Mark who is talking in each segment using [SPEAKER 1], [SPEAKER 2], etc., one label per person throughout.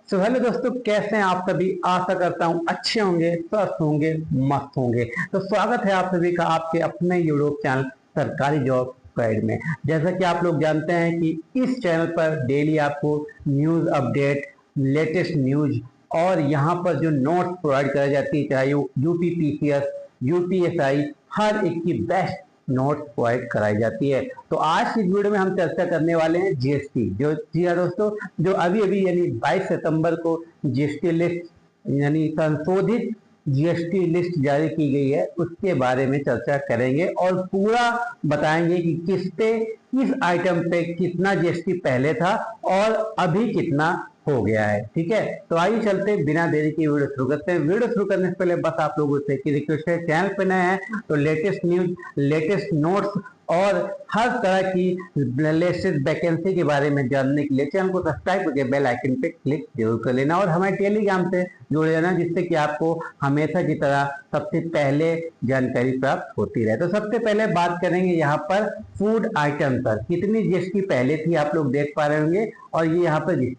[SPEAKER 1] So hello दोस्तों, कैसे हैं आप सभी। आशा करता हूँ अच्छे होंगे, स्वस्थ होंगे, मस्त होंगे। तो स्वागत है आप सभी का आपके अपने यूट्यूब चैनल सरकारी जॉब गाइड में। जैसा कि आप लोग जानते हैं कि इस चैनल पर डेली आपको न्यूज़ अपडेट, लेटेस्ट न्यूज और यहाँ पर जो नोट्स प्रोवाइड कराई जाती है, चाहे यूपीपीसीएस, यूपीएसआई, हर एक की बेस्ट नोट्स प्रोवाइड कराई जाती है। तो आज की वीडियो में हम चर्चा करने वाले हैं जीएसटी। जो जी हाँ दोस्तों, जो अभी अभी यानी 22 सितंबर को जीएसटी लिस्ट यानी संशोधित जीएसटी लिस्ट जारी की गई है, उसके बारे में चर्चा करेंगे और पूरा बताएंगे कि किस पे, किस आइटम पे कितना जीएसटी पहले था और अभी कितना हो गया है। ठीक है, तो आइए चलते बिना देरी की वीडियो शुरू करते हैं। वीडियो शुरू करने से पहले बस आप लोगों से की रिक्वेस्ट है, चैनल पे नए हैं तो लेटेस्ट न्यूज, लेटेस्ट नोट्स और हर तरह की लेटेस्ट वैकेंसी के बारे में जानने के लिए चैनल को सब्सक्राइब करके बेल आइकन पे क्लिक जरूर कर लेना और हमारे टेलीग्राम से जुड़ जाना, जिससे कि आपको हमेशा की तरह सबसे पहले जानकारी प्राप्त होती रहे। तो सबसे पहले बात करेंगे यहाँ पर फूड आइटम पर कितनी जीएसटी पहले थी, आप लोग देख पा रहे होंगे। और ये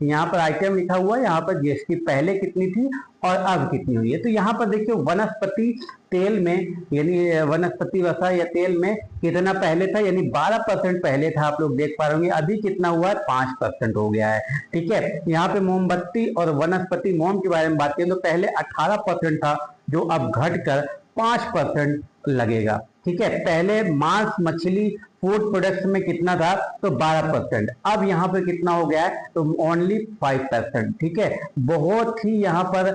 [SPEAKER 1] यहाँ पर आइटम लिखा हुआ है, यहाँ पर जीएसटी पहले कितनी थी और अब कितनी हुई है। तो यहाँ पर देखिए वनस्पति तेल में यानी वनस्पति वसा या तेल में कितना पहले था, यानी 12% पहले था, आप लोग देख पा रहे होंगे। अभी कितना हुआ है, 5% हो गया है। ठीक है, यहाँ पे मोमबत्ती और वनस्पति मोम के बारे में बात करें तो पहले 18% था, जो अब घटकर 5% लगेगा। ठीक है, पहले मांस मछली फूड प्रोडक्ट्स में कितना था, तो 12%, अब यहाँ पर कितना हो गया है, तो ओनली 5%। ठीक है, बहुत ही यहाँ पर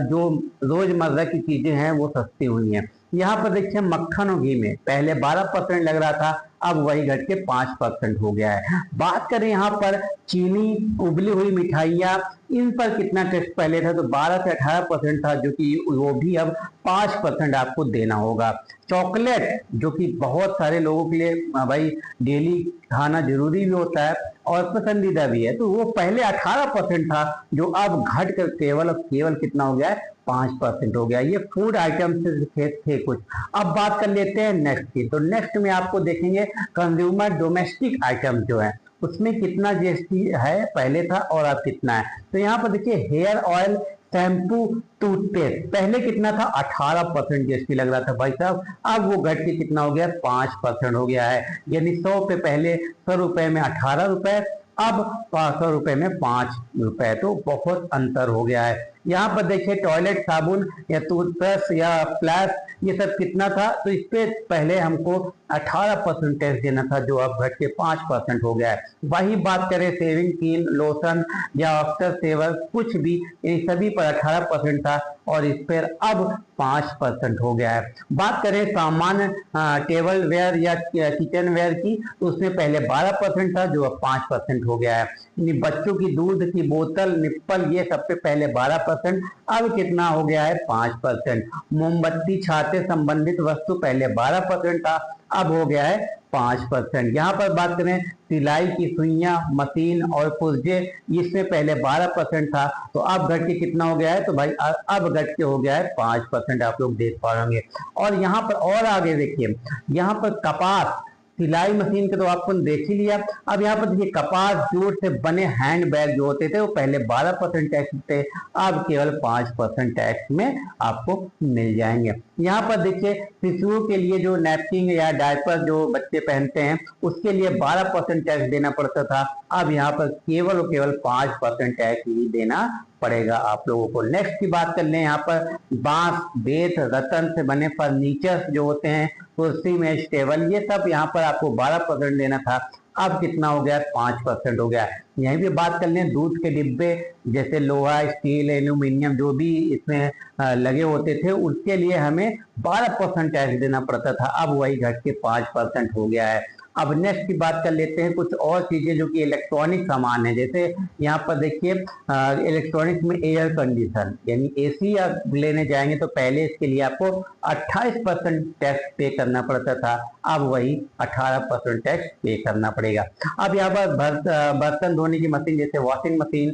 [SPEAKER 1] जो रोजमर्रा की चीजें हैं वो सस्ती हुई हैं। यहाँ पर देखिए मक्खन और घी में पहले 12% लग रहा था, अब वही घट के 5% हो गया है। बात करें यहाँ पर चीनी, उबली हुई मिठाइयाँ, इन पर कितना टैक्स पहले था, तो 12 से 18% था, जो कि वो भी अब 5% आपको देना होगा। चॉकलेट जो कि बहुत सारे लोगों के लिए भाई डेली खाना जरूरी भी होता है और पसंदीदा भी है, तो वो पहले 18% था, जो अब घट कर केवल कितना हो गया है, 5% हो गया। ये फूड आइटम से थे कुछ। अब बात कर लेते हैं नेक्स्ट की। तो नेक्स्ट में आपको देखेंगे कंज्यूमर डोमेस्टिक आइटम जो है उसमें कितना जीएसटी है, पहले था और अब कितना है। तो यहाँ पर देखिए हेयर ऑयल, शैम्पू, टूथपेस्ट पहले कितना था, 18% जीएसटी लग रहा था भाई साहब, अब वो घट के कितना हो गया, 5% हो गया है। यानी 100 पे पहले 100 रुपए में 18 रुपए, अब 500 रुपए में 5 रुपए, तो बहुत अंतर हो गया है। यहाँ पर देखिए टॉयलेट साबुन या टूथब्रश या फ्लैश, ये सब कितना था, तो इस पे पहले हमको 18% टैक्स देना था, जो अब घट के 5% हो गया है। वही बात करें सेविंग क्रीम, लोशन या आफ्टर सेवर कुछ भी, इन सभी पर 18% था और इस पर अब 5% हो गया है। बात करें सामान्य टेबल वेयर या किचन वेयर की, तो उसमें पहले 12% था, जो अब 5% हो गया है। बच्चों की दूध की बोतल, निप्पल, ये सब पे पहले 12%, अब कितना हो गया है, 5%। मोमबत्ती, छाते संबंधित वस्तु पहले 12% था, अब हो गया है 5%। यहाँ पर बात करें सिलाई की सुइयां, मशीन और पुर्जे, इसमें पहले 12% था, तो अब घट के कितना हो गया है, तो भाई अब घट के हो गया है 5%, आप लोग देख पाएंगे। और यहाँ पर और आगे देखिए, यहाँ पर कपास, सिलाई मशीन के तो आपको देख ही लिया। अब यहाँ पर देखिए कपास जूट से बने हैंड बैग जो होते थे वो पहले 12% टैक्स थे, अब केवल 5% टैक्स में आपको मिल जाएंगे। यहाँ पर देखिए शिशुओं के लिए जो नैपकिन या डायपर जो बच्चे पहनते हैं उसके लिए 12% टैक्स देना पड़ता था, अब यहाँ पर केवल 5% टैक्स ही देना पड़ेगा आप लोगों को। नेक्स्ट की बात कर लें, यहाँ पर बांस, बेत, रतन से बने फर्नीचर जो होते हैं, कुर्सी, मेज, टेबल, ये सब यहाँ पर आपको 12% देना था, अब कितना हो गया, 5% हो गया। यहीं भी बात कर लें दूध के डिब्बे, जैसे लोहा, स्टील, एल्यूमिनियम जो भी इसमें लगे होते थे, उसके लिए हमें 12% टैक्स देना पड़ता था, अब वही घट के 5% हो गया है। अब नेक्स्ट की बात कर लेते हैं कुछ और चीजें जो कि इलेक्ट्रॉनिक सामान है। जैसे यहाँ पर देखिए इलेक्ट्रॉनिक्स में एयर कंडीशन यानी एसी लेने जाएंगे तो पहले इसके लिए आपको 28% टैक्स पे करना पड़ता था, अब वही 18% टैक्स पे करना पड़ेगा। अब यहाँ पर बर्तन धोने की मशीन जैसे वॉशिंग मशीन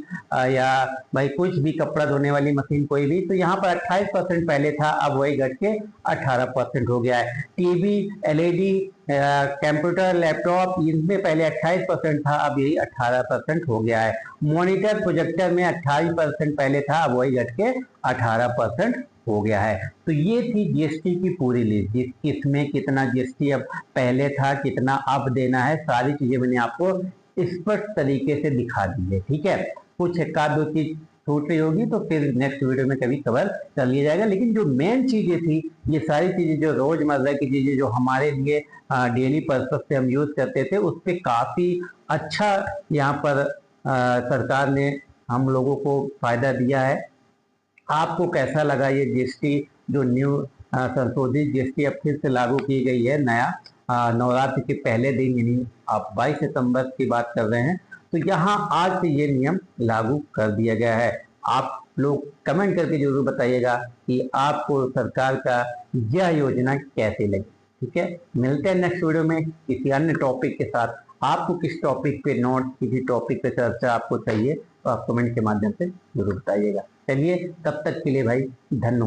[SPEAKER 1] या भाई कुछ भी कपड़ा धोने वाली मशीन कोई भी, तो यहाँ पर 28% पहले था, अब वही घट के 18% हो गया है। टीवी, एलईडी कंप्यूटर, लैपटॉप, इनमें पहले 28% था, अब यही 18% हो गया है। मॉनिटर, प्रोजेक्टर में 28% पहले था, अब वही घट के 18% हो गया है। तो ये थी जीएसटी की पूरी लिस्ट, किसमें कितना जीएसटी अब पहले था, कितना अब देना है, सारी चीजें मैंने आपको स्पष्ट तरीके से दिखा दी है। ठीक है, कुछ एक आध दो चीज छूट रही होगी तो फिर नेक्स्ट वीडियो में कभी कवर कर लिया जाएगा, लेकिन जो मेन चीजें थी, ये सारी चीजें जो रोजमर्रा की चीजें जो हमारे लिए डेली पर्पस से हम यूज करते थे, उस पर काफी अच्छा यहाँ पर सरकार ने हम लोगों को फायदा दिया है। आपको कैसा लगा ये जीएसटी, जो न्यू संशोधित जीएसटी अब फिर से लागू की गई है, नया नवरात्र के पहले दिन, यानी आप 22 सितंबर की बात कर रहे हैं, तो यहाँ आज से ये नियम लागू कर दिया गया है। आप लोग कमेंट करके जरूर बताइएगा कि आपको सरकार का यह योजना कैसी लगी। ठीक है, मिलते हैं नेक्स्ट वीडियो में किसी अन्य टॉपिक के साथ। आपको किस टॉपिक पे नोट, किसी टॉपिक पे चर्चा आपको चाहिए तो आप कमेंट के माध्यम से जरूर बताइएगा। चलिए, तब तक के लिए भाई धन्यवाद।